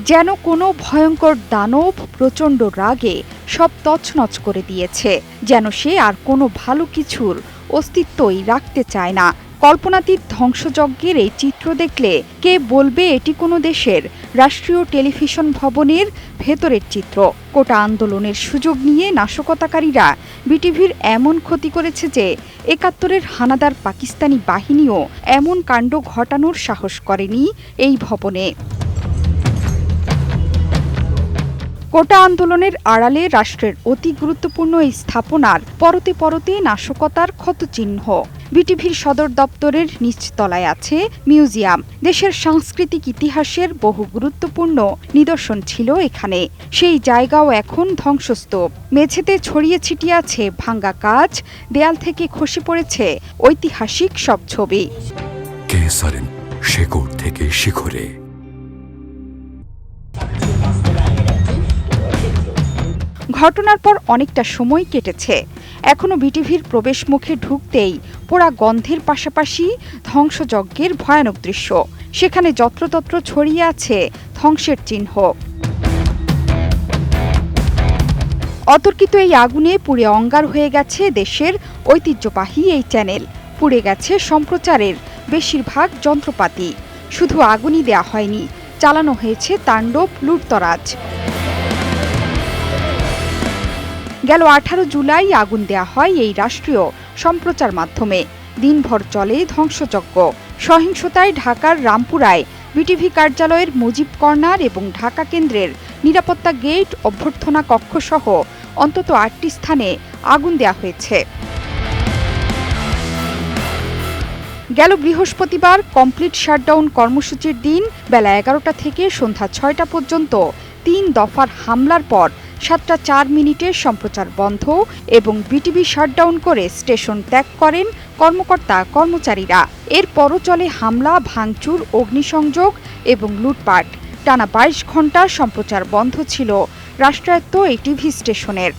যেন কোনো ভয়ঙ্কর দানব প্রচণ্ড রাগে সব তছনছ করে দিয়েছে, যেন সে আর কোনো ভালো কিছুর অস্তিত্বই রাখতে চায় না। কল্পনাতীত ধ্বংসযজ্ঞের এই চিত্র দেখলে কে বলবে এটি কোনো দেশের রাষ্ট্রীয় টেলিভিশন ভবনের ভেতরের চিত্র? কোটা আন্দোলনের সুযোগ নিয়ে নাশকতাকারীরা বিটিভির এমন ক্ষতি করেছে যে ৭১-এর হানাদার পাকিস্তানি বাহিনীও এমন কাণ্ড ঘটানোর সাহস করেনি এই ভবনে। কোটা আন্দোলনের আড়ালে রাষ্ট্রের অতি গুরুত্বপূর্ণ এই স্থাপনার পরতে পরতে নাশকতার ক্ষতচিহ্ন। বিটিভির সদর দপ্তরের নিচতলায় আছে মিউজিয়াম। দেশের সাংস্কৃতিক ইতিহাসের বহু গুরুত্বপূর্ণ নিদর্শন ছিল এখানে। সেই জায়গাও এখন ধ্বংসস্তূপ। মেঝেতে ছড়িয়ে ছিটিয়ে আছে ভাঙ্গা কাচ, দেয়াল থেকে খসে পড়েছে ঐতিহাসিক সব ছবি। শেকড় থেকে শিখরে। ঘটনার পর অনেকটা সময় কেটেছে, এখনো বিটিভির প্রবেশ মুখে ঢুকতেই পোড়া গন্ধের পাশাপাশি ধ্বংসযজ্ঞের ভয়ানক দৃশ্য। সেখানে যত্রতত্র ছড়িয়ে আছে ধ্বংসের চিহ্ন। অতর্কিত এই আগুনে পুড়ে অঙ্গার হয়ে গেছে দেশের ঐতিহ্যবাহী এই চ্যানেল। পুড়ে গেছে সম্প্রচারের বেশিরভাগ যন্ত্রপাতি। শুধু আগুনই দেয়া হয়নি, চালানো হয়েছে তাণ্ডব লুটতরাজ। গেল ১৮ জুলাই আগুন দেয়া হয় এই রাষ্ট্রীয় সম্প্রচার মাধ্যমে। দিনভর চলে ধ্বংসযজ্ঞ। সহিংসতায় ঢাকার রামপুরায় বিটিভি কার্যালয়ের মুজিব কর্নার এবং ঢাকা কেন্দ্রের নিরাপত্তা গেট, অভ্যর্থনা কক্ষসহ অন্তত ৮টি স্থানে আগুন দেয়া হয়েছে। গেল বৃহস্পতিবার কমপ্লিট শাটডাউন কর্মসূচির দিন বেলা ১১টা থেকে সন্ধ্যা ৬টা পর্যন্ত ৩ দফার হামলার পর ৭টা ৪ মিনিটে সম্প্রচার বন্ধ এবং বিটিভি শাটডাউন করে স্টেশন ত্যাগ করেন কর্মকর্তা-কর্মচারীরা। এরপরও চলে হামলা, ভাঙচুর, অগ্নিসংযোগ এবং লুটপাট। টানা ২২ ঘণ্টা সম্প্রচার বন্ধ ছিল রাষ্ট্রায়ত্ত এই টিভি স্টেশনের।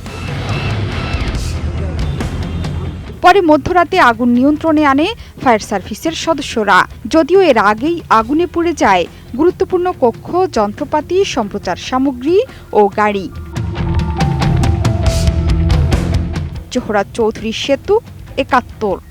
পরে মধ্যরাতে আগুন নিয়ন্ত্রণে আনে ফায়ার সার্ভিসের সদস্যরা। যদিও এর আগেই আগুনে পুড়ে যায় গুরুত্বপূর্ণ কক্ষ, যন্ত্রপাতি, সম্প্রচার সামগ্রী ও গাড়ি। জোহরা চৌধুরী সেতু, ৭১।